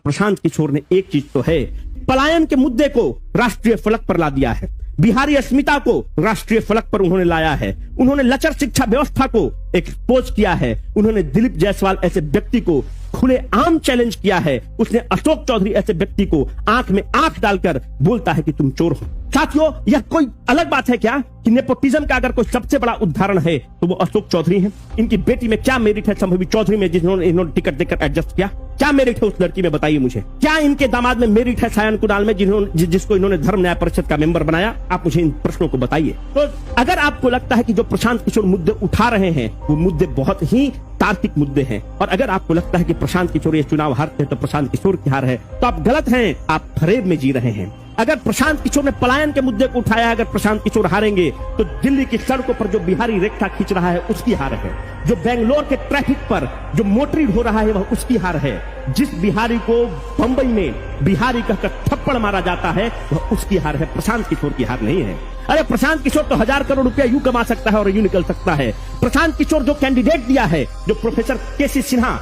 प्रशांत किशोर ने एक चीज तो है, पलायन के मुद्दे को राष्ट्रीय फलक पर ला दिया है, बिहारी अस्मिता को राष्ट्रीय फलक पर उन्होंने लाया है, उन्होंने लचर शिक्षा व्यवस्था को एक्सपोज किया है, उन्होंने दिलीप जायसवाल ऐसे व्यक्ति को खुले आम चैलेंज किया है, उसने अशोक चौधरी ऐसे व्यक्ति को आंख में आंख डालकर बोलता है कि तुम चोर हो। साथियों, यह कोई अलग बात है क्या कि नेपोटिज्म का अगर कोई सबसे बड़ा उदाहरण है तो वो अशोक चौधरी हैं। इनकी बेटी में क्या मेरिट है संभवी चौधरी में, जिन्होंने इन्होंने टिकट देकर एडजस्ट किया? क्या मेरिट है उस लड़की में, बताइए मुझे। क्या इनके दामाद में मेरिट है सायन कुणाल में, जिसको इन्होंने धर्म न्याय परिषद का मेंबर बनाया? आप मुझे इन प्रश्नों को बताइए। तो अगर आपको लगता है कि जो प्रशांत किशोर मुद्दे उठा रहे हैं वो मुद्दे बहुत ही तार्किक मुद्दे हैं, और अगर आपको लगता है कि प्रशांत किशोर ये चुनाव हारते हैं तो प्रशांत किशोर की हार है, तो आप गलत हैं, आप फरेब में जी रहे हैं। अगर प्रशांत किशोर ने पलायन के मुद्दे को उठाया, अगर प्रशांत किशोर हारेंगे तो दिल्ली की सड़कों पर जो बिहारी रेखा खींच रहा है उसकी हार है, जो बेंगलोर के ट्रैफिक पर जो मोटरी हो रहा है वह उसकी हार है, जिस बिहारी को बंबई में बिहारी कहकर थप्पड़ मारा जाता है वह उसकी हार है, प्रशांत किशोर की हार नहीं है। अरे प्रशांत किशोर तो 1000 करोड़ रुपया यूं कमा सकता है और यूं निकल सकता है। प्रशांत किशोर जो कैंडिडेट दिया है, जो प्रोफेसर केसी सिन्हा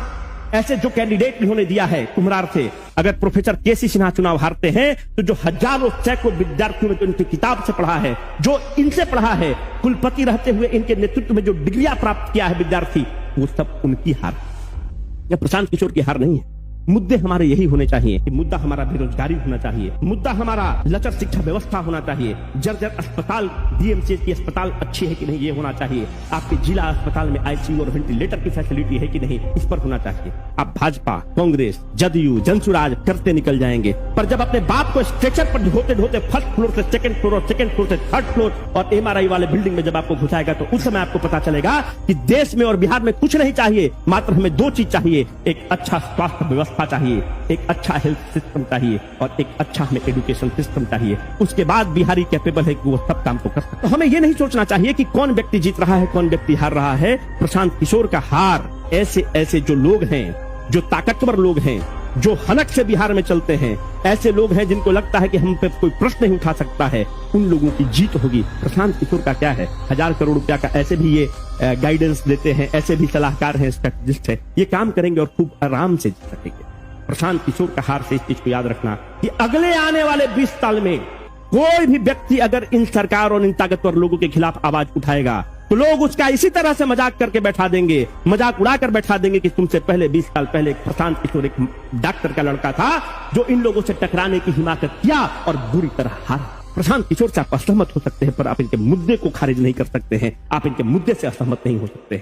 ऐसे जो कैंडिडेट इन्होंने दिया है कुम्हरार से, अगर प्रोफेसर केसी सिन्हा चुनाव हारते हैं तो जो हजारों सैकड़ों विद्यार्थियों ने तो इनकी किताब से पढ़ा है, जो इनसे पढ़ा है, कुलपति रहते हुए इनके नेतृत्व में जो डिग्रियां प्राप्त किया है विद्यार्थी, वो सब उनकी हार, यह प्रशांत किशोर की हार नहीं है। मुद्दे हमारे यही होने चाहिए कि मुद्दा हमारा बेरोजगारी होना चाहिए, मुद्दा हमारा लचर शिक्षा व्यवस्था होना चाहिए, जर्जर अस्पताल, डीएमसीएच की अस्पताल अच्छी है कि नहीं ये होना चाहिए, आपके जिला अस्पताल में आईसीयू और वेंटिलेटर की फैसिलिटी है कि नहीं इस पर होना चाहिए। आप भाजपा, कांग्रेस, जदयू, जनसुराज करते निकल जाएंगे, पर जब अपने बाप को स्ट्रेचर पर ढोते ढोते फर्स्ट फ्लोर से सेकंड फ्लोर और सेकंड फ्लोर से थर्ड फ्लोर और एमआरआई वाले बिल्डिंग में जब आपको घुसाएगा तो उस समय आपको पता चलेगा कि देश में और बिहार में कुछ नहीं चाहिए, मात्र हमें दो चीज चाहिए, एक अच्छा स्वास्थ्य व्यवस्था चाहिए, एक अच्छा हेल्थ सिस्टम चाहिए और एक अच्छा हमें एजुकेशन सिस्टम चाहिए। उसके बाद बिहारी कैपेबल है कि वो सब काम को कर सकते। तो हमें ये नहीं सोचना चाहिए कि कौन व्यक्ति जीत रहा है, कौन व्यक्ति हार रहा है। प्रशांत किशोर का हार ऐसे ऐसे जो लोग हैं, जो ताकतवर लोग हैं, जो हनक से बिहार में चलते हैं, ऐसे लोग हैं जिनको लगता है कि हम पे कोई प्रश्न नहीं उठा सकता है, उन लोगों की जीत होगी। प्रशांत किशोर का क्या है, 1000 करोड़ रुपया का ऐसे भी ये गाइडेंस देते हैं, ऐसे भी सलाहकार हैं, स्ट्रेटेजिस्ट है, ये काम करेंगे और खूब आराम से जीत सकेंगे। प्रशांत किशोर का हार से इस चीज को याद रखना कि अगले आने वाले 20 साल में कोई भी व्यक्ति अगर इन सरकार और इन ताकतवर लोगों के खिलाफ आवाज उठाएगा तो लोग उसका इसी तरह से मजाक करके बैठा देंगे, मजाक उड़ाकर बैठा देंगे कि तुमसे पहले 20 साल पहले प्रशांत किशोर एक डॉक्टर का लड़का था जो इन लोगों से टकराने की हिमाकत किया और बुरी तरह हारा। प्रशांत किशोर से आप असहमत हो सकते हैं पर आप इनके मुद्दे को खारिज नहीं कर सकते हैं, आप इनके मुद्दे से असहमत नहीं हो सकते हैं।